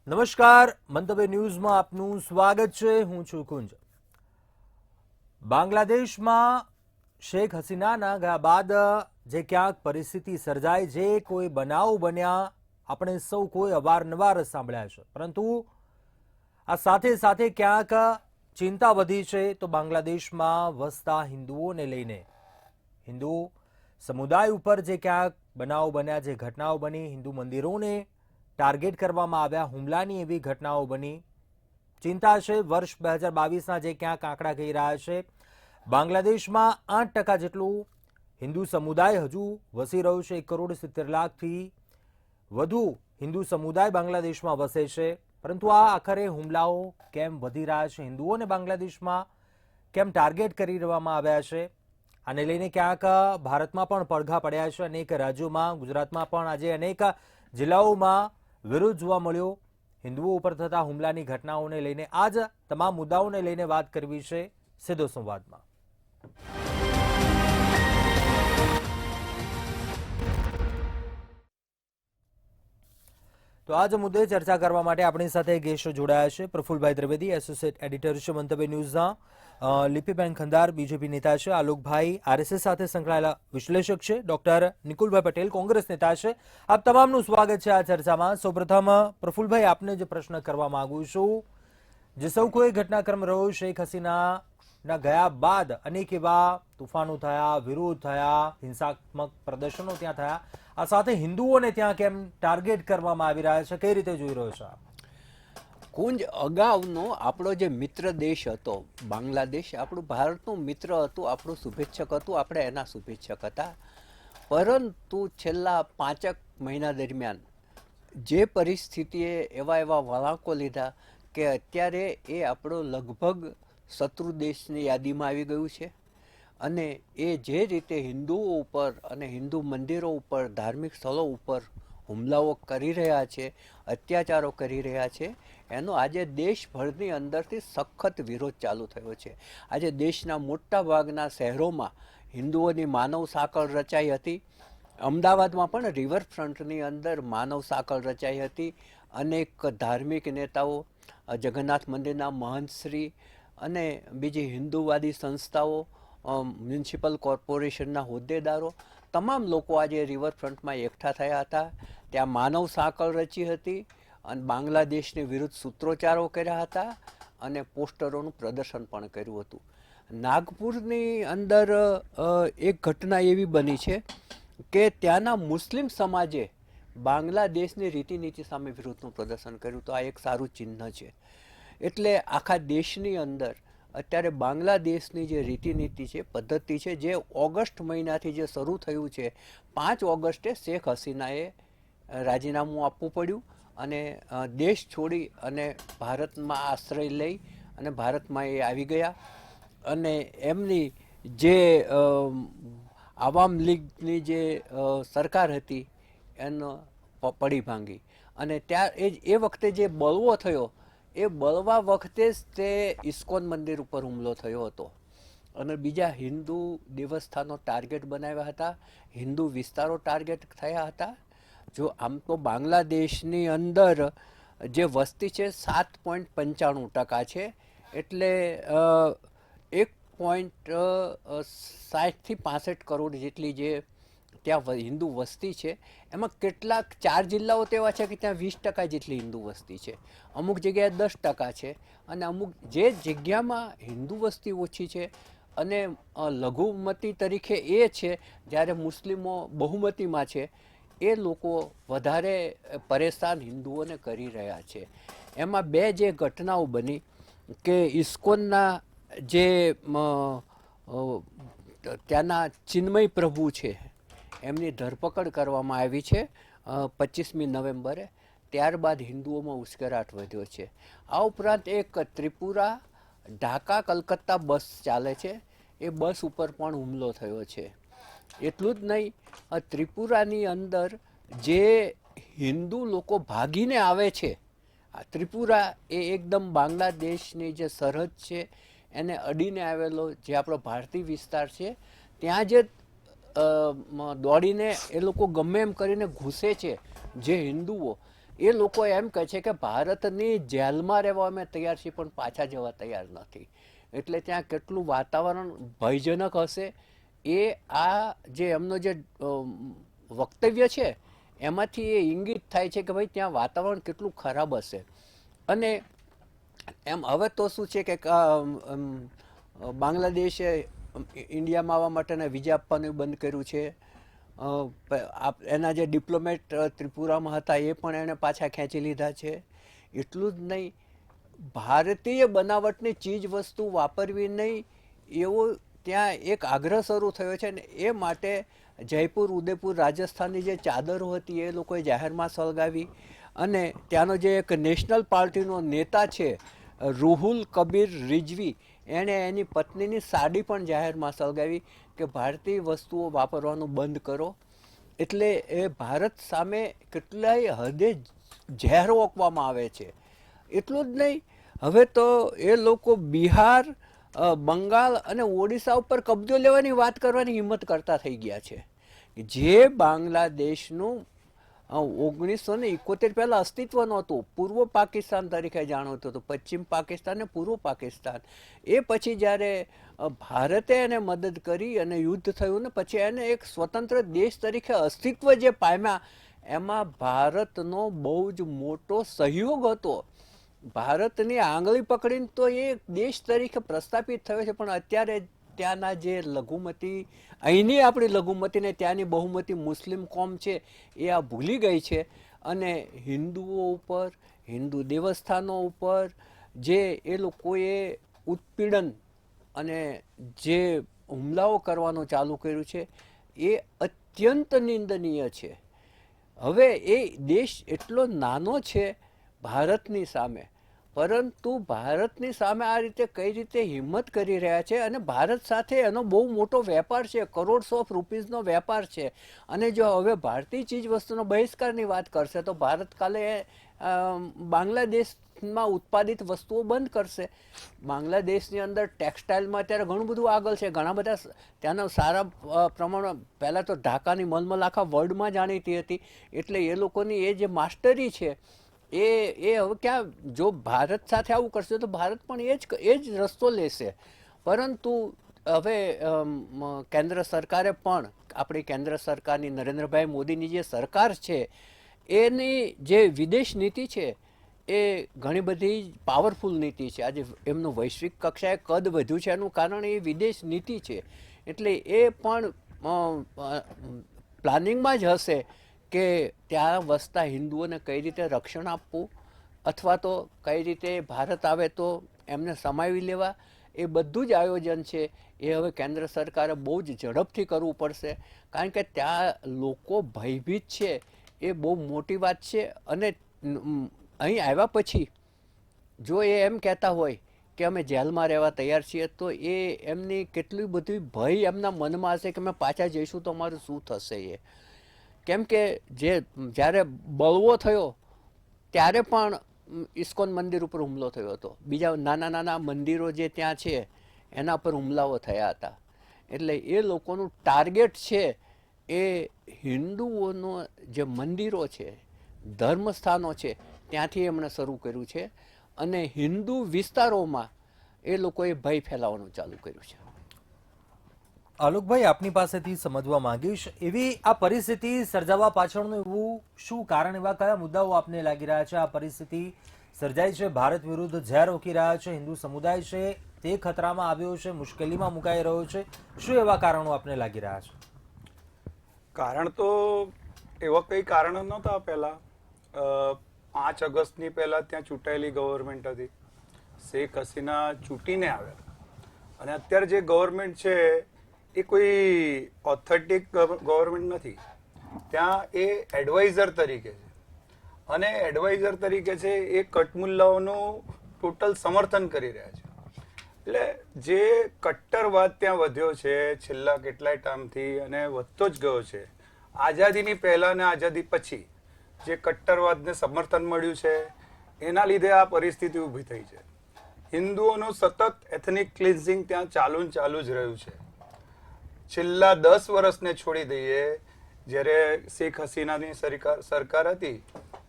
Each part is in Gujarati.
નમસ્કાર, મંતવ્ય ન્યૂઝમાં આપનું સ્વાગત છે. હું છું કુંજ. બાંગ્લાદેશમાં શેખ હસીનાના ગયા બાદ જે ક્યાંક પરિસ્થિતિ સર્જાઈ, જે કોઈ બનાવ બન્યા, આપણે સૌ કોઈ અવારનવાર સાંભળ્યા છે, પરંતુ આ સાથે સાથે ક્યાંક ચિંતા વધી છે તો બાંગ્લાદેશમાં વસતા હિન્દુઓને લઈને. હિન્દુ સમુદાય ઉપર જે ક્યાંક બનાવ બન્યા, જે ઘટનાઓ બની, હિન્દુ મંદિરોને ટાર્ગેટ કરવામાં આવ્યા, હુમલાની એવી ઘટનાઓ બની. ચિંતા છે. વર્ષ 2022ના જે ક્યાંક આંકડા કહી રહ્યા છે, બાંગ્લાદેશમાં 8% જેટલું હિન્દુ સમુદાય હજુ વસી રહ્યું છે. 1,70,00,000થી વધુ હિન્દુ સમુદાય બાંગ્લાદેશમાં વસે છે. પરંતુ આ આખરે હુમલાઓ કેમ વધી રહ્યા છે, હિન્દુઓને બાંગ્લાદેશમાં કેમ ટાર્ગેટ કરી દેવામાં આવ્યા છે, આને લઈને ક્યાંક ભારતમાં પણ પડઘા પડ્યા છે. અનેક રાજ્યોમાં, ગુજરાતમાં પણ આજે અનેક જિલ્લાઓમાં વિરોધ જોવા મળ્યો હિન્દુઓ ઉપર થતા હુમલાની ઘટનાઓને લઈને. આજ તમામ મુદ્દાઓને લઈને વાત કરવી છે સીધો સંવાદમાં. તો આજ મુદ્દે ચર્ચા કરવા માટે આપણી સાથે ગેસ્ટો જોડાયા છે. પ્રફુલભાઈ ત્રિવેદી, એસોસિએટ એડિટર છે મંતવ્ય ન્યૂઝના. લિપિબેન ખંદાર, બીજેપી નેતા છે. આલોકભાઈ, આરએસએસ સાથે સંકળાયેલા વિશ્લેષક છે. ડોક્ટર નિકુલભાઈ પટેલ, કોંગ્રેસ નેતા છે. આપ તમામનું સ્વાગત છે આ ચર્ચામાં. સૌપ્રથમ પ્રફુલભાઈ, આપને જે પ્રશ્ન કરવા માંગુ છું, જે સૌ કોઈ ઘટનાક્રમ રહ્યો, શેખ હસીનાના ગયા બાદ અનેક એવા તોફાનો થયા, વિરોધ થયા, હિંસાત્મક પ્રદર્શનો ત્યાં થયા. આ સાથે હિન્દુઓને ત્યાં કેમ ટાર્ગેટ કરવામાં આવી રહ્યા છે, કઈ રીતે જોઈ રહ્યો છે? કુંજ, અગાઉનો આપણો જે મિત્ર દેશ હતો બાંગ્લાદેશ, આપણું ભારતનું મિત્ર હતું, આપણું શુભેચ્છક હતું, આપણે એના શુભેચ્છક હતા. પરંતુ છેલ્લા 5 મહિના દરમિયાન જે પરિસ્થિતિએ એવા વળાંકો લીધા કે અત્યારે એ આપણો લગભગ શત્રુ દેશની યાદીમાં આવી ગયું છે. અને એ જે રીતે હિન્દુઓ ઉપર અને હિન્દુ મંદિરો ઉપર, ધાર્મિક સ્થળો ઉપર હુમલાઓ કરી રહ્યા છે, અત્યાચારો કરી રહ્યા છે, એનો આજે દેશભરની અંદરથી સખત વિરોધ ચાલુ થયો છે. આજે દેશના મોટા ભાગના શહેરોમાં હિન્દુઓની માનવ સાંકળ રચાઈ હતી. અમદાવાદમાં પણ રિવરફ્રન્ટની અંદર માનવ સાંકળ રચાઈ હતી. અનેક ધાર્મિક નેતાઓ, જગન્નાથ મંદિરના મહંતશ્રી અને બીજી હિન્દુવાદી સંસ્થાઓ, મ્યુનિસિપલ કોર્પોરેશનના હોદ્દેદારો, તમામ લોકો આજે રિવરફ્રન્ટમાં એકઠા થયા હતા. ત્યાં માનવ સાંકળ રચી હતી અને બાંગ્લાદેશની વિરુદ્ધ સૂત્રોચ્ચારો કર્યા હતા અને પોસ્ટરોનું પ્રદર્શન પણ કર્યું હતું. નાગપુરની અંદર એક ઘટના એવી બની છે કે ત્યાંના મુસ્લિમ સમાજે બાંગ્લાદેશની રીતિનીતિ સામે વિરોધનું પ્રદર્શન કર્યું. તો આ એક સારું ચિહ્ન છે. એટલે આખા દેશની અંદર અત્યારે બાંગ્લાદેશની જે રીતિનીતિ છે, પદ્ધતિ છે, જે ઓગસ્ટ મહિનાથી જે શરૂ થયું છે, 5 ઓગસ્ટે શેખ હસીનાએ રાજીનામું આપવું પડ્યું અને દેશ છોડી અને ભારતમાં આશ્રય લઈ અને ભારતમાં એ આવી ગયા. અને એમની જે આવામ લીગની જે સરકાર હતી એનો પડી ભાંગી. અને એ વખતે જે બળવો થયો, એ બળવા વખતે જ તે ઇસ્કોન મંદિર ઉપર હુમલો થયો હતો અને બીજા હિન્દુ દેવસ્થાનો ટાર્ગેટ બનાવ્યા હતા, હિન્દુ વિસ્તારો ટાર્ગેટ થયા હતા. જો આમ તો બાંગ્લાદેશની અંદર જે વસ્તી છે 7.95% છે, એટલે 1.60 થી 65 કરોડ જેટલી જે ત્યાં હિન્દુ વસ્તી છે. એમાં કેટલાક 4 જિલ્લાઓ તેવા છે કે ત્યાં 20% જેટલી હિન્દુ વસ્તી છે, અમુક જગ્યાએ 10% છે, અને અમુક જે જગ્યામાં હિન્દુ વસ્તી ઓછી છે અને લઘુમતી તરીકે એ છે, જ્યારે મુસ્લિમો બહુમતીમાં છે, એ લોકો વધારે પરેશાન હિન્દુઓને કરી રહ્યા છે. એમાં 2 જે ઘટનાઓ બની કે ઇસ્કોનના જે ત્યાંના ચિન્મય પ્રભુ છે એમની ધરપકડ કરવામાં આવી છે 25મી નવેમ્બરે. ત્યારબાદ હિન્દુઓમાં ઉશ્કેરાટ વધ્યો છે. આ ઉપરાંત એક ત્રિપુરા ઢાકા કલકત્તા બસ ચાલે છે, એ બસ ઉપર પણ હુમલો થયો છે. એટલું જ નહીં, ત્રિપુરાની અંદર જે હિન્દુ લોકો ભાગીને આવે છે, ત્રિપુરા એ એકદમ બાંગ્લાદેશની જે સરહદ છે એને અડીને આવેલો જે આપણો ભારતીય વિસ્તાર છે, ત્યાં જે દોડીને એ લોકો ગમે એમ કરીને ઘૂસે છે જે હિન્દુઓ, એ લોકો એમ કહે છે કે ભારતની જેલમાં રહેવા અમે તૈયાર છીએ પણ પાછા જવા તૈયાર નથી. એટલે ત્યાં કેટલું વાતાવરણ ભયજનક હશે એ આ જે એમનો જે વક્તવ્ય છે એમાંથી એ ઇંગિત થાય છે કે ભાઈ ત્યાં વાતાવરણ કેટલું ખરાબ હશે. અને એમ હવે તો શું છે કે બાંગ્લાદેશે ઇન્ડિયામાં આવવા માટેના વિઝા આપવાનું બંધ કર્યું છે. એના જે ડિપ્લોમેટ ત્રિપુરામાં હતા એ પણ એણે પાછા ખેંચી લીધા છે. એટલું જ નહીં, ભારતીય બનાવટની ચીજ વસ્તુ વાપરવી નહીં એવો ત્યાં એક આગ્રહ શરૂ થયો છે ને એ માટે જયપુર, ઉદયપુર, રાજસ્થાનની જે ચાદરો હતી એ લોકોએ જાહેરમાં સળગાવી. અને ત્યાંનો જે એક નેશનલ પાર્ટીનો નેતા છે રૂહુલ કબીર રિઝવી, એણે એની પત્નીની સાડી પણ જાહેરમાં સળગાવી કે ભારતીય વસ્તુઓ વાપરવાનું બંધ કરો. એટલે એ ભારત સામે કેટલાય હદે ઝેર ઓકવામાં આવે છે. એટલું જ નહીં, હવે તો એ લોકો બિહાર, બંગાળ અને ઓડિશા ઉપર કબજો લેવાની વાત કરવાની હિંમત કરતા થઈ ગયા છે. જે બાંગ્લાદેશનું 1971 પહેલાં અસ્તિત્વ નહોતું, પૂર્વ પાકિસ્તાન તરીકે જાણવતું હતું, પશ્ચિમ પાકિસ્તાન ને પૂર્વ પાકિસ્તાન. એ પછી જ્યારે ભારતે એને મદદ કરી અને યુદ્ધ થયું ને પછી એને એક સ્વતંત્ર દેશ તરીકે અસ્તિત્વ જે પામ્યા એમાં ભારતનો બહુ જ મોટો સહયોગ હતો. ભારતની આંગળી પકડીને તો એ દેશ તરીકે પ્રસ્થાપિત થયો છે. પણ અત્યારે ત્યાંના જે લઘુમતી, અહીંની આપણી લઘુમતી ને ત્યાંની બહુમતી મુસ્લિમ કોમ છે એ આ ભૂલી ગઈ છે. અને હિન્દુઓ ઉપર, હિન્દુ દેવસ્થાનો ઉપર જે એ લોકોએ ઉત્પીડન અને જે હુમલાઓ કરવાનું ચાલુ કર્યું છે એ અત્યંત નિંદનીય છે. હવે એ દેશ એટલો નાનો છે ભારતની સામે, પરંતુ ભારતની સામે આ રીતે કઈ રીતે હિંમત કરી રહ્યા છે. અને ભારત સાથે એનો બહુ મોટો વેપાર છે, કરોડ્સ ઓફ રૂપીઝનો વેપાર છે. અને જો હવે ભારતીય ચીજ વસ્તુનો બહિષ્કારની વાત કરશે તો ભારત કાલે બાંગ્લાદેશમાં ઉત્પાદિત વસ્તુઓ બંધ કરશે. બાંગ્લાદેશની અંદર ટેક્સટાઇલમાં અત્યારે ઘણું બધું આગળ છે. ઘણા બધા ત્યાંના સારા પ્રમાણમાં, પહેલાં તો ઢાકાની મલમલ આખા વર્લ્ડમાં જાણીતી હતી. એટલે એ લોકોની એ જે માસ્ટરી છે એ હવે ક્યાં, જો ભારત સાથે આવું કરશે તો ભારત પણ એ જ રસ્તો લેશે. પરંતુ હવે કેન્દ્ર સરકારે પણ, આપણી કેન્દ્ર સરકારની નરેન્દ્રભાઈ મોદીની જે સરકાર છે એની જે વિદેશ નીતિ છે એ ઘણી બધી પાવરફુલ નીતિ છે. આજે એમનું વૈશ્વિક કક્ષાએ કદ વધ્યું છે એનું કારણ એ વિદેશ નીતિ છે. એટલે એ પણ પ્લાનિંગમાં જ હશે કે ત્યાં વસતા હિન્દુઓને કઈ રીતે રક્ષણ આપવું, અથવા તો કઈ રીતે ભારત આવે તો એમને સમાવી લેવા. એ બધું જ આયોજન છે એ હવે કેન્દ્ર સરકારે બહુ જ ઝડપથી કરવું પડશે. કારણ કે ત્યાં લોકો ભયભીત છે એ બહુ મોટી વાત છે. અને અહીં આવ્યા પછી જો એ એમ કહેતા હોય કે અમે જેલમાં રહેવા તૈયાર છીએ તો એ એમની કેટલી બધી ભય એમના મનમાં હશે કે અમે પાછા જઈશું તો અમારું શું થશે. એ કેમ કે જ્યારે બળવો થયો ત્યારે પણ ઇસ્કોન મંદિર ઉપર હુમલો થયો હતો. બીજા નાના નાના મંદિરો જે ત્યાં છે એના પર હુમલાઓ થયા હતા. એટલે એ લોકોનું ટાર્ગેટ છે એ હિન્દુઓનો જે મંદિરો છે, ધર્મસ્થાનો છે ત્યાંથી એમણે શરૂ કર્યું છે. અને હિન્દુ વિસ્તારોમાં એ લોકોએ ભય ફેલાવવાનું ચાલુ કર્યું છે. આલોકભાઈ, આપની પાસેથી સમજવા માંગીશ, એવી આ પરિસ્થિતિ સર્જાવા પાછળનું એવું શું કારણ, એવા કયા મુદ્દાઓ આપને લાગી રહ્યા છે આ પરિસ્થિતિ સર્જાઈ છે? ભારત વિરુદ્ધ ઝેર ઓકી રહ્યા છે, હિન્દુ સમુદાય છે તે ખતરામાં આવ્યો છે, મુશ્કેલીમાં મુકાઈ રહ્યો છે. શું એવા કારણો આપને લાગી રહ્યા છે? કારણ તો એવા કઈ કારણો નહોતા. પહેલા 5 ઓગસ્ટની પહેલા ત્યાં ચૂંટાયેલી ગવર્મેન્ટ હતી. શેખ હસીના ચૂંટીને આવ્યા. અને અત્યારે જે ગવર્મેન્ટ છે એ કોઈ ઓથેન્ટિક ગવર્મેન્ટ નથી. ત્યાં એ એડવાઇઝર તરીકે છે. અને એડવાઇઝર તરીકે છે એ કટમુલ્લાઓનું ટોટલ સમર્થન કરી રહ્યા છે. એટલે જે કટ્ટરવાદ ત્યાં વધ્યો છે છેલ્લા કેટલાય ટાઈમથી અને વધતો જ ગયો છે. આઝાદીની પહેલા ને આઝાદી પછી જે કટ્ટરવાદને સમર્થન મળ્યું છે એના લીધે આ પરિસ્થિતિ ઊભી થઈ છે. હિન્દુઓનું સતત એથનિક ક્લિન્ઝિંગ ત્યાં ચાલુ જ રહ્યું છે. છેલ્લા 10 વર્ષને છોડી દઈએ, જ્યારે શેખ હસીનાની સરકાર હતી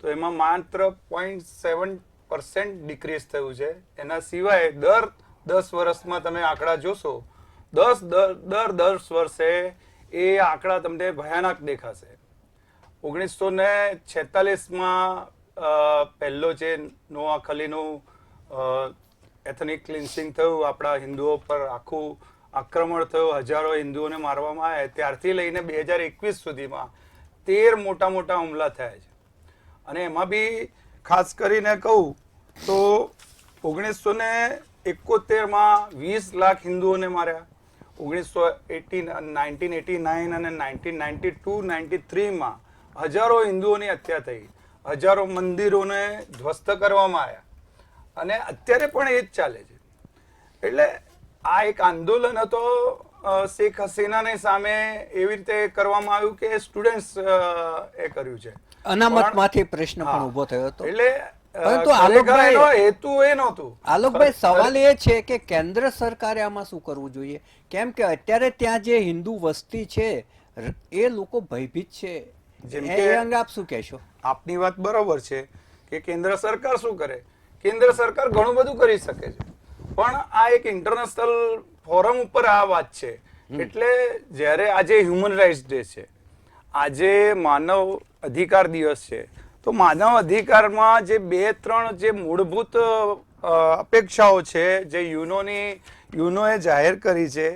તો એમાં માત્ર 0.7% ડિક્રીઝ થયું છે. એના સિવાય દર 10 વર્ષમાં તમે આંકડા જોશો, દર 10 વર્ષે એ આંકડા તમને ભયાનક દેખાશે. 1946માં પહેલો જે નોઆ ખલીનું એથનિક ક્લિન્સિંગ થયું, આપણા હિન્દુઓ પર આખું આક્રમણ થયું, હજારો હિન્દુઓને મારવામાં આવ્યા, ત્યારથી લઈને 2021 સુધીમાં 13 મોટા મોટા હુમલા થયા છે. અને એમાં બી ખાસ કરીને કહું તો 1971માં 20 લાખ હિન્દુઓને માર્યા, 1989 અને 1992-93માં હજારો હિન્દુઓની હત્યા થઈ, હજારો મંદિરોને ધ્વસ્ત કરવામાં આવ્યા, અને અત્યારે પણ એ જ ચાલે છે. એટલે આ એક આંદોલન હતો શેખ હસીનાની સામે એવી રીતે કરવામાં આવ્યું કે સ્ટુડન્ટ્સ એ કર્યું છે. અનામતમાંથી પ્રશ્ન પણ ઊભો થયો હતો. એટલે પરંતુ આલોકભાઈ, એનો હેતુ એ નહોતું. આલોકભાઈ, સવાલ એ છે કે કેન્દ્ર સરકારે આમાં શું કરવું જોઈએ? કેમ કે અત્યારે ત્યાં જે હિન્દુ વસ્તી છે એ લોકો ભયભીત છે. જેમ એ કે અંગે આપ શું કહેશો? આપની વાત બરોબર છે કે કેન્દ્ર સરકાર શું કરે? કેન્દ્ર સરકાર ઘણું બધું કરી શકે છે, પણ આ એક ઇન્ટરનેશનલ ફોરમ ઉપર આ વાત છે. એટલે જ્યારે આજે હ્યુમન રાઇટ્સ ડે છે, આજે માનવ અધિકાર દિવસ છે, તો માનવ અધિકારમાં જે 2-3 જે મૂળભૂત અપેક્ષાઓ છે જે યુનોએ જાહેર કરી છે,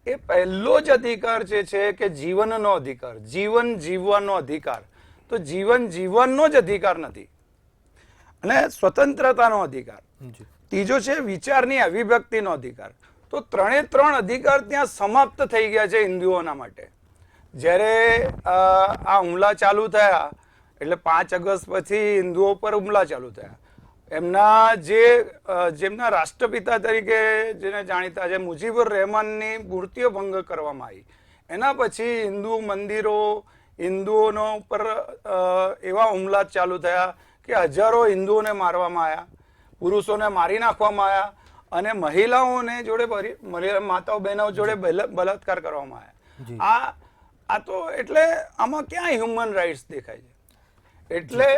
એ પહેલો જ અધિકાર જે છે કે જીવનનો અધિકાર, જીવન જીવવાનો અધિકાર. તો જીવન જીવવાનો જ અધિકાર નથી, અને સ્વતંત્રતાનો અધિકાર. ત્રીજો છે વિચારની અભિવ્યક્તિનો અધિકાર. તો 3 અધિકાર ત્યાં સમાપ્ત થઈ ગયા છે હિન્દુઓના માટે. જ્યારે આ હુમલા ચાલુ થયા, એટલે 5 ઓગસ્ટ પછી હિન્દુઓ પર હુમલા ચાલુ થયા. જેમના રાષ્ટ્રપિતા તરીકે જેને જાણીતા છે મુજીબુર રહેમાનની મૂર્તિઓ ભંગ કરવામાં આવી. એના પછી હિન્દુ મંદિરો, હિન્દુઓનો ઉપર એવા હુમલા ચાલુ થયા કે હજારો હિન્દુઓને મારવામાં આવ્યા, પુરુષોને મારી નાખવામાં આવ્યા, અને મહિલાઓને જોડે માતાઓ બહેનો જોડે બલાત્કાર કરવામાં આવ્યા. આ તો એટલે આમાં ક્યાં હ્યુમન રાઇટ્સ દેખાય છે? એટલે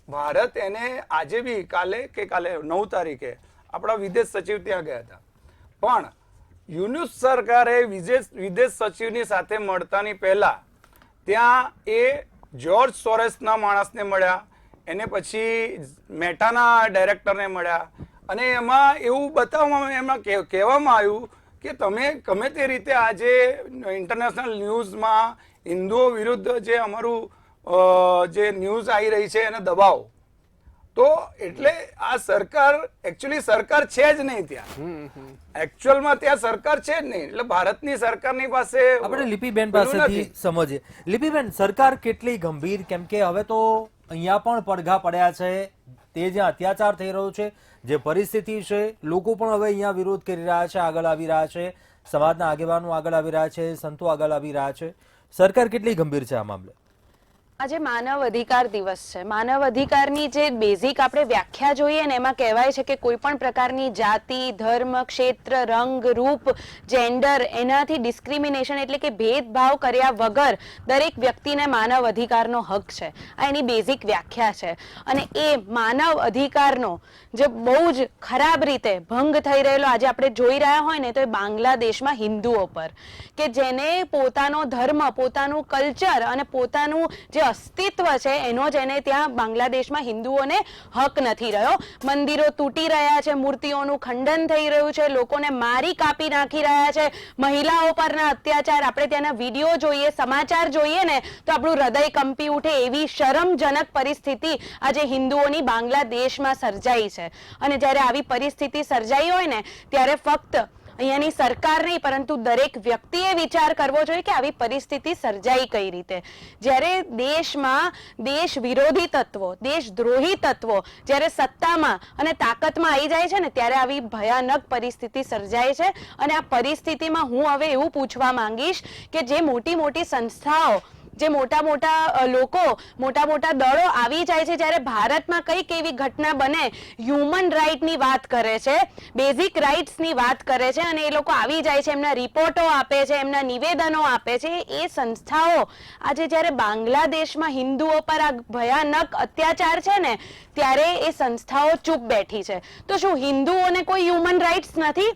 ભારત એને આજે બી કાલે 9 તારીખે આપણા વિદેશ સચિવ ત્યાં ગયા હતા, પણ યુનુસ સરકારે વિદેશ સચિવની સાથે મળતાની પહેલા ત્યાં એ જ્યોર્જ સોરેસના માણસને મળ્યા, એને પછી મેટાના ડાયરેક્ટરને મળ્યા, અને એમાં એવું બતાવવામાં એમાં કહેવામાં આવ્યું કે તમે ગમે તે રીતે આજે ઇન્ટરનેશનલ ન્યૂઝમાં હિન્દુઓ વિરુદ્ધ જે અમારું જે ન્યૂઝ આવી રહી છે એને દબાવો. તો એટલે આ સરકાર એકચ્યુઅલી સરકાર છે જ નહીં ત્યાં, એકચ્યુઅલમાં ત્યાં સરકાર છે જ નહીં. એટલે ભારતની સરકારની પાસે આપણે લિપિબેન પાસેથી સમજીએ. લિપિબેન, સરકાર કેટલી ગંભીર? કેમ કે હવે તો અહીંયા પણ પડઘા પડ્યા છે, તે જે અત્યાચાર થઈ રહ્યો છે, જે પરિસ્થિતિ છે, લોકો પણ હવે અહીંયા વિરોધ કરી રહ્યા છે, આગળ આવી રહ્યા છે, સમાજના આગેવાનો આગળ આવી રહ્યા છે, સંતો આગળ આવી રહ્યા છે. સરકાર કેટલી ગંભીર છે આ મામલે? આજે માનવ અધિકાર દિવસ છે. માનવ અધિકારની જે બેઝિક આપણે વ્યાખ્યા જોઈએ ને એમાં કહેવાય છે કે કોઈ પણ પ્રકારની જાતિ, ધર્મ, ક્ષેત્ર, રંગ, રૂપ, જેન્ડર એનાથી ડિસ્ક્રિમિનેશન એટલે કે ભેદભાવ કર્યા વગર દરેક વ્યક્તિને માનવ અધિકારનો હક છે. આ એની બેઝિક વ્યાખ્યા છે. અને એ માનવ અધિકારનો જે બહુ જ ખરાબ રીતે ભંગ થઈ રહેલો આજે આપણે જોઈ રહ્યા હોય ને, તો એ બાંગ્લાદેશમાં હિન્દુઓ પર, કે જેને પોતાનો ધર્મ, પોતાનું કલ્ચર અને પોતાનું જે અસ્તિત્વ છે એનો જ એને ત્યાં બાંગ્લાદેશમાં હિન્દુઓને હક નથી રહ્યો. મંદિરો તૂટી રહ્યા છે, મૂર્તિઓનું ખંડન થઈ રહ્યું છે, લોકોને મારી કાપી નાખી રહ્યા છે, મહિલાઓ પરના અત્યાચાર, આપણે ત્યાંના વિડીયો જોઈએ, સમાચાર જોઈએ ને તો આપણું હૃદય કંપી ઉઠે એવી શરમજનક પરિસ્થિતિ આજે હિન્દુઓની બાંગ્લાદેશમાં સર્જાઈ છે. અને જ્યારે આવી પરિસ્થિતિ સર્જાઈ હોય ને ત્યારે ફક્ત અહીંયાની સરકાર નહીં પરંતુ દરેક વ્યક્તિએ વિચાર કરવો જોઈએ કે આવી પરિસ્થિતિ સર્જાઈ કઈ રીતે. જ્યારે દેશમાં દેશ વિરોધી તત્વો, દેશદ્રોહી તત્વો જ્યારે સત્તામાં અને તાકાતમાં આવી જાય છે ને ત્યારે આવી ભયાનક પરિસ્થિતિ સર્જાય છે. અને આ પરિસ્થિતિમાં હું હવે એવું પૂછવા માંગીશ કે જે મોટી મોટી સંસ્થાઓ જે મોટા મોટા લોકો, મોટા મોટા દળો આવી જાય છે, જ્યારે ભારતમાં કઈક એવી ઘટના બને, હ્યુમન રાઇટની વાત કરે છે, બેઝિક રાઇટ્સની વાત કરે છે, અને એ લોકો આવી જાય છે, એમના રિપોર્ટો આપે છે, એમના નિવેદનો આપે છે, એ સંસ્થાઓ આજે જ્યારે બાંગ્લાદેશમાં હિન્દુઓ પર આ ભયાનક અત્યાચાર છે ને, ત્યારે એ સંસ્થાઓ ચૂપ બેઠી છે. તો શું હિન્દુઓને કોઈ હ્યુમન રાઇટ્સ નથી?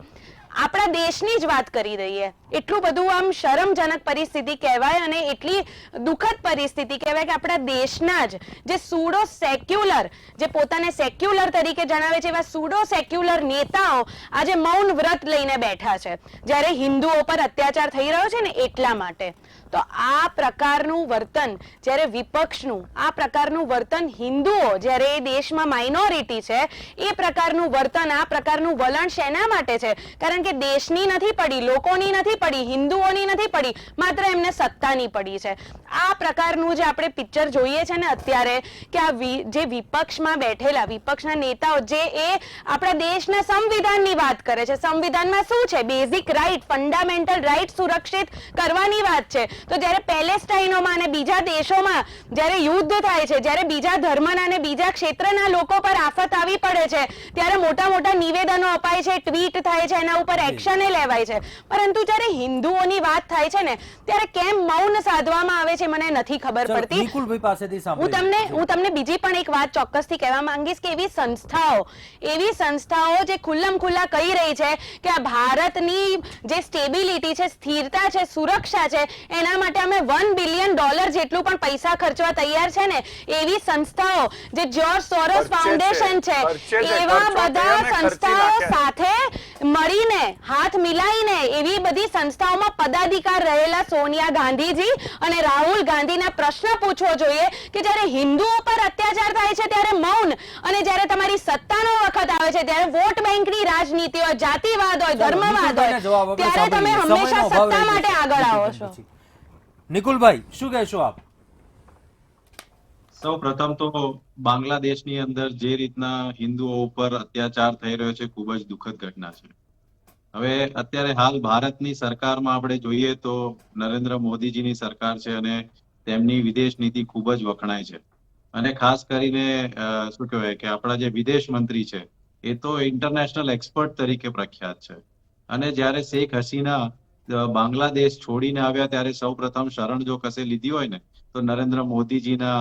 આપણા દેશની જ વાત કરી દઈએ, એટલું બધું આમ શરમજનક પરિસ્થિતિ કહેવાય અને એટલી દુઃખદ પરિસ્થિતિ કહેવાય કે આપણા દેશના જ જે સુડો સેક્યુલર, જે પોતાને સેક્યુલર તરીકે જણાવે છે, એવા સુડો સેક્યુલર નેતાઓ આજે મૌન વ્રત લઈને બેઠા છે, જ્યારે હિન્દુઓ પર અત્યાચાર થઈ રહ્યો છે ને એટલા માટે. તો આ પ્રકારનું વર્તન જ્યારે વિપક્ષનું, આ પ્રકારનું વર્તન હિન્દુઓ જ્યારે એ દેશમાં માઇનોરિટી છે, એ પ્રકારનું વર્તન, આ પ્રકારનું વલણ શેના માટે છે? કારણ કે દેશની નથી પડી, લોકોની નથી પડી, હિન્દુઓની નથી પડી, માત્ર એમને સત્તાની પડી છે. આ પ્રકારનું જે આપણે પિક્ચર જોઈએ છે ને અત્યારે, કે આ જે વિપક્ષમાં બેઠેલા વિપક્ષના નેતાઓ જે એ આપણા દેશના સંવિધાનની વાત કરે છે, સંવિધાનમાં શું છે? બેઝિક રાઇટ, ફંડામેન્ટલ રાઇટ સુરક્ષિત કરવાની વાત છે. તો જ્યારે પેલેસ્ટાઈનોમાં અને બીજા દેશોમાં જ્યારે યુદ્ધ થાય છે, જ્યારે બીજા ધર્મના અને બીજા ક્ષેત્રના લોકો પર આફત આવી પડે છે, ત્યારે મોટા મોટા નિવેદનો અપાય છે, ટ્વીટ થાય છે, એના ઉપર એક્શન લેવાય છે. પરંતુ જ્યારે હિન્દુઓની વાત થાય છે ને, ત્યારે કેમ મૌન સાધવામાં આવે છે મને નથી ખબર પડતી. નિકુલભાઈ પાસેથી સાંભળીએ. હું તમને બીજી પણ એક વાત ચોક્કસથી કહેવા માંગીશ કે એવી સંસ્થાઓ જે ખુલ્લમ ખુલ્લા કહી રહી છે કે આ ભારતની જે સ્ટેબિલિટી છે, સ્થિરતા છે, સુરક્ષા છે, એના માટે અમે $1 બિલિયન જેટલું પણ પૈસા ખર્ચવા તૈયાર છે ને, એવી સંસ્થાઓ જે જ્યોર્જ સોરોસ ફાઉન્ડેશન છે, એવા બધા સંસ્થાઓ સાથે મળીને, હાથ મિલાઈને, એવી બધી સંસ્થાઓમાં પદાધિકાર રહેલા સોનિયા ગાંધીજી અને રાહુલ ગાંધીને પ્રશ્ન પૂછવો જોઈએ કે જ્યારે હિન્દુઓ પર અત્યાચાર થાય છે ત્યારે મૌન, અને જ્યારે તમારી સત્તાનો વખત આવે છે ત્યારે વોટ બેંકની રાજનીતિ હોય, જાતિવાદ હોય, ધર્મવાદ હોય, ત્યારે તમે હંમેશા સત્તા માટે આગળ આવો છો. નિકુલભાઈ, શું કહેશો આપ? સૌ પ્રથમ તો બાંગ્લાદેશની અંદર જે રીતના હિન્દુઓ ઉપર અત્યાચાર થઈ રહ્યો છે, ખૂબ જ દુઃખદ ઘટના છે. હવે અત્યારે હાલ ભારતની સરકારમાં આપણે જોઈએ તો નરેન્દ્ર મોદીજીની સરકાર છે અને તેમની વિદેશ નીતિ ખૂબ જ વખણાય છે. અને ખાસ કરીને શું કહેવાય કે આપણા જે વિદેશ મંત્રી છે એ તો ઇન્ટરનેશનલ એક્સપર્ટ તરીકે પ્રખ્યાત છે. અને જ્યારે શેખ હસીના બાંગ્લાદેશ છોડીને આવ્યા ત્યારે સૌ પ્રથમ શરણ જો કશે લીધી હોય ને તો નરેન્દ્ર મોદીજીના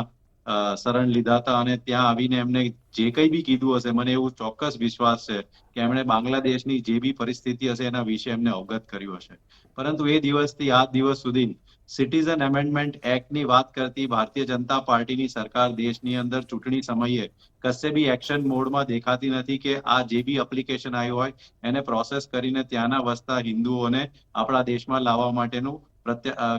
શરણ લીધા હતા. અને ત્યાં આવીને એમને જે કંઈ બી કીધું હશે, મને એવું ચોક્કસ વિશ્વાસ છે કે એમણે બાંગ્લાદેશની જે બી પરિસ્થિતિ હશે એના વિશે એમને અવગત કર્યું હશે. પરંતુ એ દિવસથી આજ દિવસ સુધી સિટીઝન એમેન્ડમેન્ટ એક્ટની વાત કરતી ભારતીય જનતા પાર્ટીની સરકાર દેશની અંદર ચૂંટણી સમયે કશે બી એક્શન મોડમાં દેખાતી નથી કે આ જે બી એપ્લિકેશન આવ્યું હોય એને પ્રોસેસ કરીને ત્યાંના વસતા હિન્દુઓને આપણા દેશમાં લાવવા માટેનું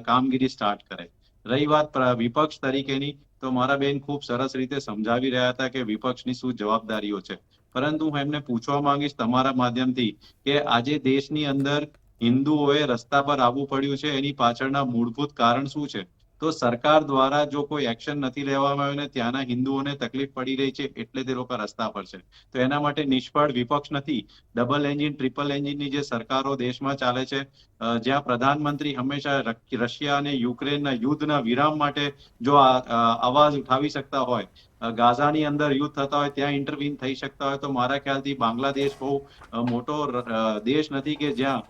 કામગીરી સ્ટાર્ટ કરે. રહી વાત વિપક્ષ તરીકેની, તો મારા બેન ખૂબ સરસ રીતે સમજાવી રહ્યા હતા કે વિપક્ષની શું જવાબદારીઓ છે. પરંતુ હું એમને પૂછવા માંગીશ તમારા માધ્યમથી કે આજે દેશની અંદર હિન્દુઓએ રસ્તા પર આવવું પડ્યું છે, એની પાછળના મૂળભૂત કારણ શું છે? તો સરકાર દ્વારા જો કોઈ એક્શન નથી લેવામાં આવ્યું ને ત્યાંના હિન્દુઓને તકલીફ પડી રહી છે એટલે તે લોકો રસ્તા પર છે. તો એના માટે નિષ્ફળ વિપક્ષ નથી, ડબલ એન્જિન, ટ્રિપલ એન્જિનની જે સરકારો દેશમાં ચાલે છે, જ્યાં પ્રધાનમંત્રી હંમેશા રશિયા અને યુક્રેનના યુદ્ધના વિરામ માટે જો અવાજ ઉઠાવી શકતા હોય, ગાઝાની અંદર યુદ્ધ થતા હોય ત્યાં ઇન્ટરવીન થઈ શકતા હોય, તો મારા ખ્યાલથી બાંગ્લાદેશ બહુ મોટો દેશ નથી કે જ્યાં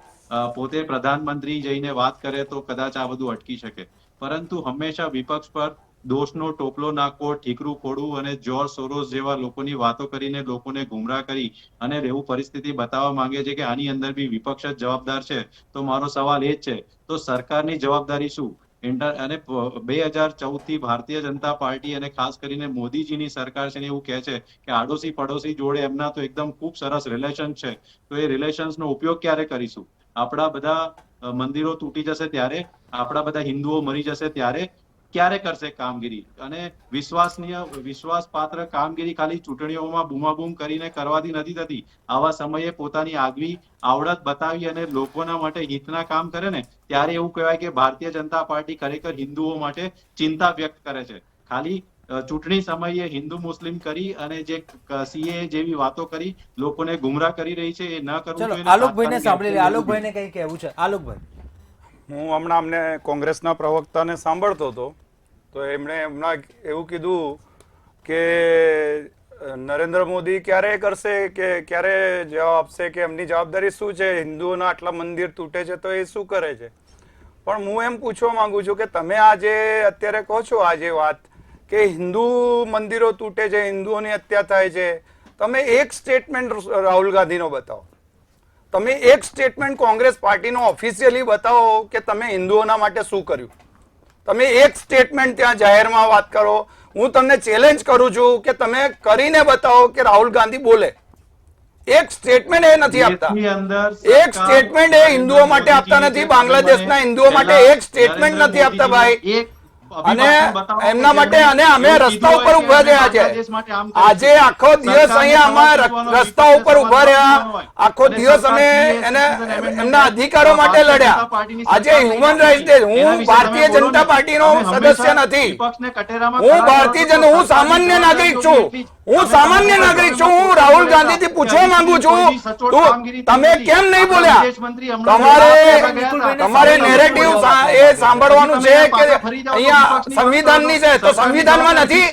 પોતે પ્રધાનમંત્રી જઈને વાત કરે તો કદાચ આ બધું અટકી શકે. પરંતુ હંમેશા વિપક્ષ પર દોષનો ટોપલો નાખવો, ઠીકરું ફોડવું અને જ્યોર્જ સોરોસ જેવા લોકોની વાતો કરીને લોકોને ગુમરાહ કરી અને એવું પરિસ્થિતિ બતાવવા માંગે છે કે આની અંદર બી વિપક્ષ જ જવાબદાર છે. તો મારો સવાલ એ જ છે, તો સરકારની જવાબદારી શું? અને 2014 થી ભારતીય જનતા પાર્ટી અને ખાસ કરીને મોદીજીની સરકાર છે ને એવું કહે છે કે આડોશી પડોશી જોડે એમના તો એકદમ ખૂબ સરસ રિલેશન છે. તો એ રિલેશન્સનો ઉપયોગ ક્યારે કરીશું? આપણા બધા મંદિરો તૂટી જશે ત્યારે, આપણા બધા હિન્દુઓ મરી જશે ત્યારે ક્યારે કરશે કામગીરી? અને વિશ્વાસપાત્ર કામગીરી ખાલી ચૂંટણીઓમાં બૂમાબૂમ કરીને કરવાથી નથી થતી. આવા સમયે પોતાની આગવી આવડત બતાવી અને લોકોના માટે હિતના કામ કરે ને ત્યારે એવું કહેવાય કે ભારતીય જનતા પાર્ટી ખરેખર હિન્દુઓ માટે ચિંતા વ્યક્ત કરે છે. ખાલી ચૂંટણી સમયે હિન્દુ મુસ્લિમ કરી અને જે સીએ જેવી વાતો કરી લોકોને ગુમરાહ કરી રહી છે, એ ન કરવું જોઈએ. આલોકભાઈને સાંભળી લે. આલોકભાઈને કંઈ કહેવું છે? આલોકભાઈ. હું હમણાં અમને કોંગ્રેસના પ્રવક્તાને સાંભળતો હતો તો એમણે હમણાં એવું કીધું કે નરેન્દ્ર મોદી ક્યારે કરશે કે ક્યારે જવાબ આપશે કે એમની જવાબદારી શું છે, હિન્દુઓના આટલા મંદિર તૂટે છે તો એ શું કરે છે. પણ હું એમ પૂછવા માંગુ છું કે તમે આજે અત્યારે કહો છો આજે વાત કે હિન્દુ મંદિરો તૂટે છે, હિન્દુઓની હત્યા થાય છે, તમે એક સ્ટેટમેન્ટ રાહુલ ગાંધીનો બતાવો, તમે એક સ્ટેટમેન્ટ કોંગ્રેસ પાર્ટીનો ઓફિશિયલી બતાવો કે તમે હિન્દુઓના માટે શું કર્યું. તમે એક સ્ટેટમેન્ટ ત્યાં જાહેરમાં વાત કરો. હું તમને ચેલેન્જ કરું છું કે તમે કરીને બતાવો કે રાહુલ ગાંધી બોલે. એક સ્ટેટમેન્ટ એ નથી આપતા, એક સ્ટેટમેન્ટ એ હિન્દુઓ માટે આપતા નથી, બાંગ્લાદેશના હિન્દુઓ માટે એક સ્ટેટમેન્ટ નથી આપતા ભાઈ. અને એમના માટે અને અમે રસ્તા ઉપર ઉભા રહ્યા છે આજે આખો દિવસ અહીંયા અમે રસ્તા ઉપર ઉભા રહ્યા, આખો દિવસ અમે એને એમના અધિકારો માટે લડ્યા. આજે હ્યુમન રાઇટ્સ ડે, હું ભારતીય જનતા પાર્ટીનો સદસ્ય નથી, હું ભારતીય જનતા, હું સામાન્ય નાગરિક છું, હું સામાન્ય નાગરિક છું. હું રાહુલ ગાંધીથી પૂછવા માંગુ છું તમે કેમ નહીં બોલ્યા. તમારે નેરેટિવ એ સાંભળવાનું છે કે અહીંયા સંવિધાનની છે તો સંવિધાનમાં નથી,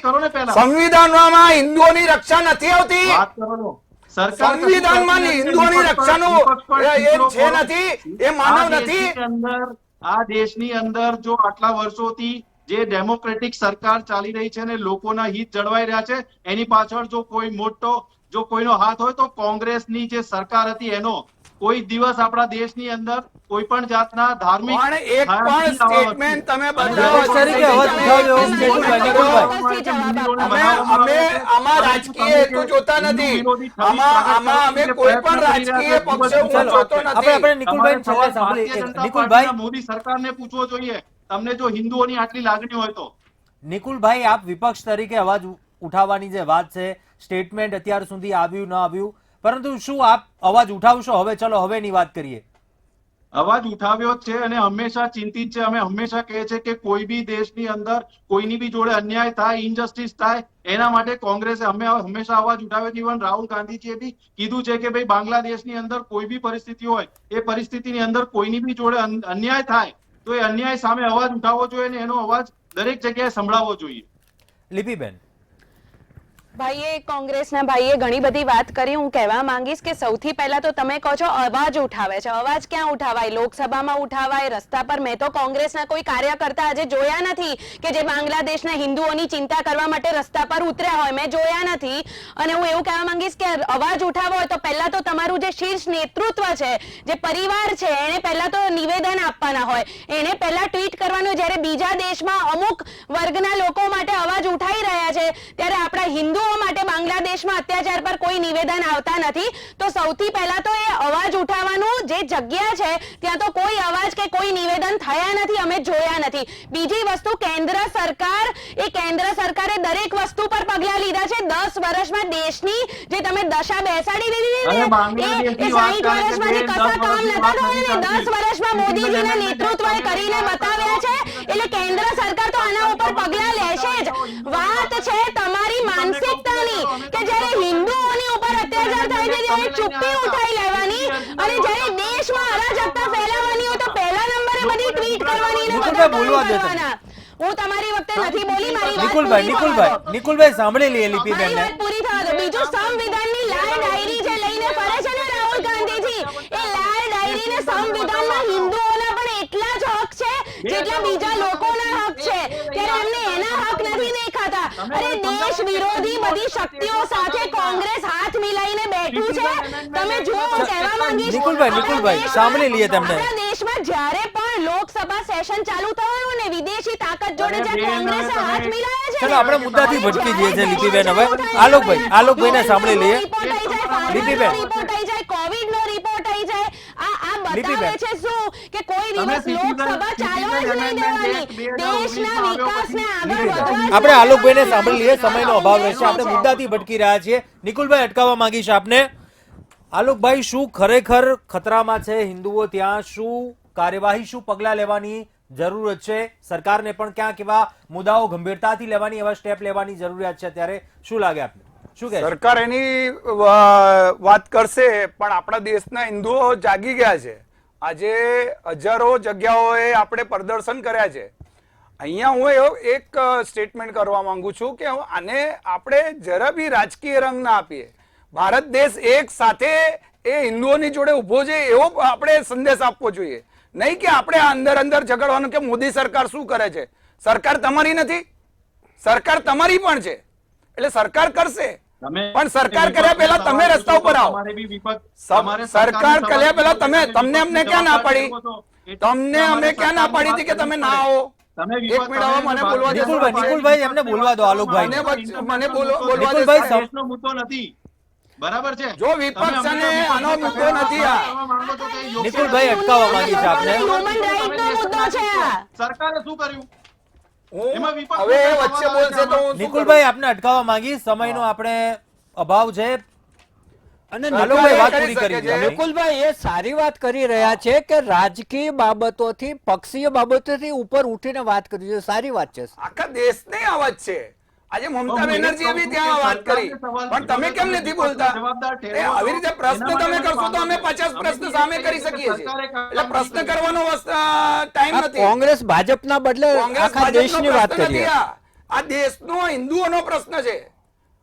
સંવિધાનમાં હિન્દુઓની રક્ષા નથી આવતી, સંવિધાનમાં હિન્દુઓની રક્ષાનું એ છે નથી, એ માનવ નથી. આ દેશની અંદર જો આટલા વર્ષોથી જે ડેમોક્રેટિક સરકાર ચાલી રહી છે ને લોકોના હિત જળવાઈ રહ્યા છે, એની પાછળ જો કોઈ મોટો જો કોઈનો હાથ હોય તો કોંગ્રેસની જે સરકાર હતી એનો. કોઈ દિવસ આપણા દેશની અંદર કોઈ પણ જાતના ધાર્મિક પણ એક પણ સ્ટેટમેન્ટ તમે બતાવો તરીકે અવાજ ઉઠાવ્યો. અમે આમાં રાજકીય હેતુ જોતા નથી, આમાં અમે કોઈ પણ રાજકીય પક્ષ જોતો નથી. આપણે નિકુલભાઈ છેલ્લે સાંભળી. નિકુલભાઈ, મોદી સરકારને પૂછવો જોઈએ તમને જો હિન્દુઓની આટલી લાગણી હોય તો. નિકુલભાઈ, આપ વિપક્ષ તરીકે અવાજ ઉઠાવવાની જે વાત છે, સ્ટેટમેન્ટ અત્યાર સુધી આવ્યું ન આવ્યું, પરંતુ શું આપ અવાજ ઉઠાવશો હવે? ચલો હવેની વાત કરીએ. અવાજ ઉઠાવ્યો છે અને હંમેશા ચિંતિત છે. અમે હંમેશા કહે છે કે કોઈ બી દેશની અંદર કોઈની બી જોડે અન્યાય થાય, ઇનજસ્ટિસ થાય, એના માટે કોંગ્રેસે હંમેશા અવાજ ઉઠાવ્યો છે. ઇવન રાહુલ ગાંધીજીએ બી કીધું છે કે ભાઈ બાંગ્લાદેશની અંદર કોઈ બી પરિસ્થિતિ હોય, એ પરિસ્થિતિની અંદર કોઈની બી જોડે અન્યાય થાય તો એ અન્યાય સામે અવાજ ઉઠાવવો જોઈએ અને એનો અવાજ દરેક જગ્યાએ સંભળાવવો જોઈએ. લિપિબેન, ભાઈએ કોંગ્રેસના ભાઈએ ઘણી બધી વાત કરી. હું કહેવા માંગીશ કે સૌથી પહેલા તો તમે કહો છો અવાજ ઉઠાવે છે, અવાજ ક્યાં ઉઠાવાય? લોકસભામાં ઉઠાવાય, રસ્તા પર. મેં તો કોંગ્રેસના કોઈ કાર્યકર્તા આજે જોયા નથી કે જે બાંગ્લાદેશના હિન્દુઓની ચિંતા કરવા માટે રસ્તા પર ઉતર્યા હોય, મેં જોયા નથી. અને હું એવું કહેવા માંગીશ કે અવાજ ઉઠાવો હોય તો પહેલા તો તમારું જે શીર્ષ નેતૃત્વ છે, જે પરિવાર છે, એને પહેલા તો નિવેદન આપવાના હોય, એને પહેલા ટ્વીટ કરવાનું. જ્યારે બીજા દેશમાં અમુક વર્ગના લોકો માટે અવાજ ઉઠાઈ રહ્યા છે ત્યારે આપણા હિન્દુ માટે બાંગ્લાદેશમાં અત્યાચાર પર કોઈ નિવેદન આવતા નથી. તો સૌથી પહેલા તો એ અવાજ ઉઠાવવાનું જે જગ્યા છે ત્યાં તો કોઈ અવાજ કે કોઈ નિવેદન થયા નથી, અમે જોયા નથી. બીજી વસ્તુ, કેન્દ્ર સરકારે દરેક વસ્તુ પર પગલા લીધા છે. 10 વર્ષમાં દેશની જે તમે દશા બેસાડી દીધી ને, એ 60 વર્ષમાં જે કશા કામ નતા થયા ને 10 વર્ષમાં મોદીજીના નેતૃત્વએ કરીને બતાવ્યા છે. એટલે કેન્દ્ર સરકાર તો આના ઉપર પગલા લેશે જ. વાત છે તમારી માનસિક કે જ્યારે હિન્દુઓની ઉપર અત્યાચાર થાય છે ત્યારે ચૂપ્પી ઉઠાઈ લેવાની, અને જ્યારે દેશમાં અરાજકતા ફેલાવવાની હોય તો પહેલા નંબરે બધી ટ્વીટ કરવાની ને બધા કામ કરવાના. હું તમારી વખતે નથી બોલી, મારી વાત નિકુલભાઈ સાંભળી લઈએ લિપિબેનને. પૂરી થવા દો. બીજું, સંવિધાનની લાલ ડાયરી જે લઈને ફરે છે ને રાહુલ ગાંધીજી, એ લાલ ડાયરીને સંવિધાનમાં હિન્દુઓના પણ એટલા જ હક છે જેટલા બીજા લોકોના હક છે, ત્યારે એમને એના હક નથી દેખાતા. અરે દેશ વિરોધી બધી શક્તિઓ સાથે કોંગ્રેસ હાથ મિલાઈને બેઠું છે. તમે જુઓ, હું કહેવા માંગીશ, નિકુલભાઈ સાંભળી લઈએ તમને. આપણા દેશમાં જ્યારે પણ લોકસભા સેશન ચાલુ થયું ને, વિદેશી તાકાત જોડે જે કોંગ્રેસે હાથ મિલાયા છે. ચલો આપણે મુદ્દાથી ભટકી જઈએ છે લિપિબેન. હવે આલોકભાઈને સાંભળી લઈએ. લિપિબેન, રિપોર્ટ આવી જાય, કોવિડ નો રિપોર્ટ આવી જાય. આ બતાવે છે શું કે કોઈ દિવસ લોકસભા ચાલવા જ નહીં દેવાની. દેશના વિકાસને આગળ વધવા આપણે આલોકભાઈને સાંભળી લઈએ, સમયનો અભાવ રહેશે. આપણે મુદ્દાથી ભટકી રહ્યા છીએ. નિકુલભાઈ, અટકાવવા માંગીશ આપને. આલોકભાઈ, શું ખરેખર ખતરામાં છે હિન્દુઓ ત્યાં? શું કાર્યવાહી, શું પગલાં લેવાની જરૂરત છે? સરકારને પણ ક્યાંક એવા મુદ્દાઓ ગંભીરતાથી લેવાની, એવા સ્ટેપ લેવાની જરૂરિયાત છે. ત્યારે શું લાગે આપને? શું કહે? સરકાર એની વાત કરશે, પણ આપણા દેશના હિન્દુઓ જાગી ગયા છે. આજે હજારો જગ્યાઓએ આપણે પ્રદર્શન કર્યા છે. અહીંયા હું એવો એક સ્ટેટમેન્ટ કરવા માંગુ છું કે આને આપણે જરા બી રાજકીય રંગ ના આપીએ. ભારત દેશ એક સાથે એ હિન્દુઓની જોડે ઉભો છે એવો આપણે સંદેશ આપવો જોઈએ, નહીં કે આપણે અંદર અંદર ઝઘડવાનું કે મોદી સરકાર શું કરે છે. સરકાર તમારી નથી, સરકાર તમારી પણ છે, એટલે સરકાર કરશે, પણ સરકાર કર્યા પહેલા તમે રસ્તા ઉપર આવો. સરકાર કર્યા પહેલા તમને અમને ક્યાં ના પાડી, તમને અમે ક્યાં ના પાડી હતી કે તમે ના આવો? એક મિનિટ હવે મને બોલવા દો. નિકુલભાઈ એમને બોલવા દો. આલોકભાઈ મને બોલવા દો. નિકુલભાઈ દેશનો મુદ્દો નથી, બરાબર છે? જો વિપક્ષ અને આનો મુદ્દો નથી આ. નિકુલભાઈ અટકાવવા માંગી છે આપને. હ્યુમન રાઈટનો મુદ્દો છે આ. સરકારે શું કર્યું? હું હવે વચ્ચે બોલશે તો હું શું નિકુલભાઈ આપને અટકાવવા માંગી, સમયનો આપણે અભાવ છે. અને આલોકભાઈ વાત પૂરી શકે કરી છે. દીધી. નિકુલભાઈ એ સારી વાત કરી રહ્યા છે કે રાજકીય બાબતોથી પક્ષીય બાબતોથી ઉપર ઉઠીને વાત કરી છે, સારી વાત છે. આખા દેશને અવાજ છે. આજે મમતા બેનર્જીએ બી ત્યાં વાત કરી, પણ તમે કેમ નથી બોલતા? આવી રીતે પ્રશ્ન તમે કરશો તો અમે 50 પ્રશ્ન સામે કરી શકીએ છીએ. એટલે પ્રશ્ન કરવાનો ટાઈમ આ નથી. કોંગ્રેસ ભાજપના બદલે કોંગ્રેસ આખા ભાજપનો દેશની વાત પ્રશ્ન કરી નથી આ દેશનો હિન્દુઓનો પ્રશ્ન છે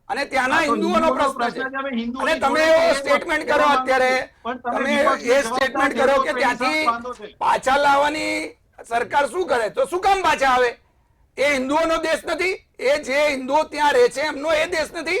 અને ત્યાંના હિન્દુઓનો પ્રશ્ન છે. અને તમે એવો સ્ટેટમેન્ટ કરો અત્યારે, તમે એ સ્ટેટમેન્ટ કરો કે ત્યાંથી પાછા લાવવાની સરકાર શું કરે, તો શું કામ પાછા આવે? એ હિન્દુઓનો દેશ નથી? એ જે હિન્દુઓ ત્યાં રહે છે એમનો એ દેશ નથી?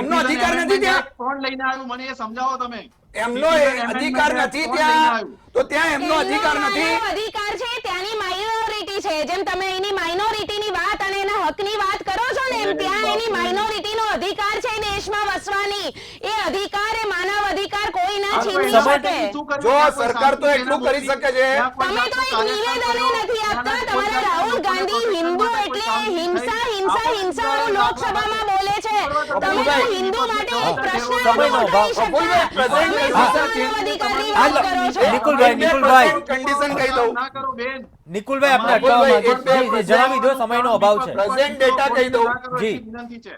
એમનો અધિકાર નથી ત્યાં? કોણ લઈને આવ્યું મને એ સમજાવો તમે. એમનો અધિકાર નથી ત્યાં? તો ત્યાં એમનો અધિકાર નથી? એનો અધિકાર છે, ત્યાંની માઇનોરિટી છે. જેમ તમે એની માઇનોરિટીની વાત અને એના હકની વાત કરો છો ને, એમ ત્યાં એની માઇનોરિટીનો અધિકાર છે દેશમાં વસવાની. એ અધિકાર, એ માનવ અધિકાર કોઈ ના છીનવી શકે. જો સરકાર તો એટલું કરી શકે છે. તમે તો એક નિવેદન નથી આપતા. તમારા રાહુલ ગાંધી હિન્દુ એટલે હિંસા હિંસા હિંસા લોકસભામાં બોલે છે. તમે તો હિન્દુ માટે એક પ્રશ્ન સમયનો અભાવ. તમે માનવ અધિકારની વાત કરો છો. નિકુલભાઈ કન્ડિશન કહી દઉં. ના કરો બેન. નિકુલભાઈ આપને અટકાવવા માંગી છે. જી, જી, જણાવી દો, સમયનો અભાવ છે. પ્રેઝન્ટ ડેટા કહી દઉં. જી. વિનંતી છે.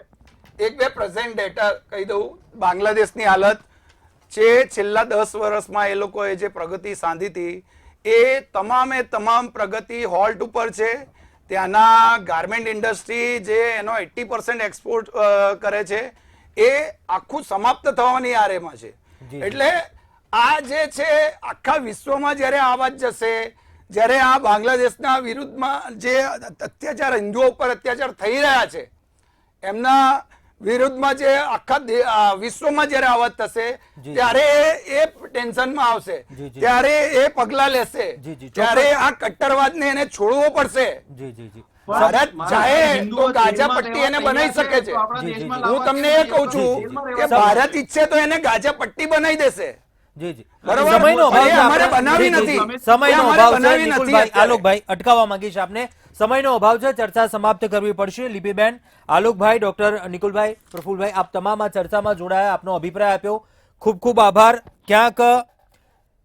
એક બે પ્રેઝન્ટ ડેટા કહી દઉં. બાંગ્લાદેશની હાલત છે, છેલ્લા 10 વર્ષમાં એ લોકોએ જે પ્રગતિ સાધી હતી એ તમામ પ્રગતિ હોલ્ટ ઉપર છે. ત્યાંના ગાર્મેન્ટ ઇન્ડસ્ટ્રી જે એનો 80% એક્સપોર્ટ કરે છે એ આખું સમાપ્ત થવાની આરેમાં છે. એટલે આ જે છે આખા વિશ્વમાં જ્યારે આ વાત જશે, જ્યારે આ બાંગ્લાદેશના વિરુદ્ધમાં જે અત્યાચાર, હિન્દુઓ ઉપર અત્યાચાર થઈ રહ્યા છે એમના વિરુદ્ધમાં જે આખા વિશ્વમાં જ્યારે આવાજ થશે ત્યારે એ ટેન્શનમાં આવશે, ત્યારે એ પગલા લેશે, ત્યારે આ કટ્ટરવાદને એને છોડવો પડશે. જી, જી, જી. ભારત ચાહે તો ગાજા પટ્ટી એને બનાવી શકે છે. હું તમને એ કહું છું કે ભારત ઈચ્છે તો એને ગાજા પટ્ટી બનાવી દેશે. જી, જી. બરાબર? સમયનો અભાવ છે. એ અમારે આપણે- બનાવી જી, જી, નથી. જી. સમયનો એ અમારે અભાવ છે. બનાવી નથી નિકુલભાઈ, અત્યારે. આલોકભાઈ અટકાવવા માંગી છે આપને. સમયનો અભાવ છે, ચર્ચા સમાપ્ત કરવી પડશે. લિપિબેન, આલોકભાઈ, ડોક્ટર નિકુલભાઈ, પ્રફુલભાઈ, આપ તમામ આ ચર્ચામાં જોડાયા, આપનો અભિપ્રાય આપ્યો. ખૂબ ખૂબ આભાર. ક્યાંક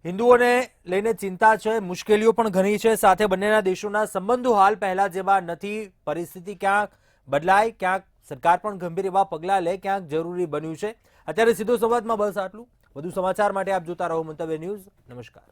હિન્દુઓને લઈને ચિંતા છે, મુશ્કેલીઓ પણ ઘણી છે, સાથે બંનેના દેશોના સંબંધો હાલ પહેલા જેવા નથી. પરિસ્થિતિ ક્યાંક બદલાય, ક્યાંક સરકાર પણ ગંભીર એવા પગલાં લે, ક્યાંક જરૂરી બન્યું છે. અત્યારે સીધો સંવાદમાં બસ આટલું. વધુ સમાચાર માટે આપ જોતા રહો મંતવ્ય ન્યૂઝ. નમસ્કાર.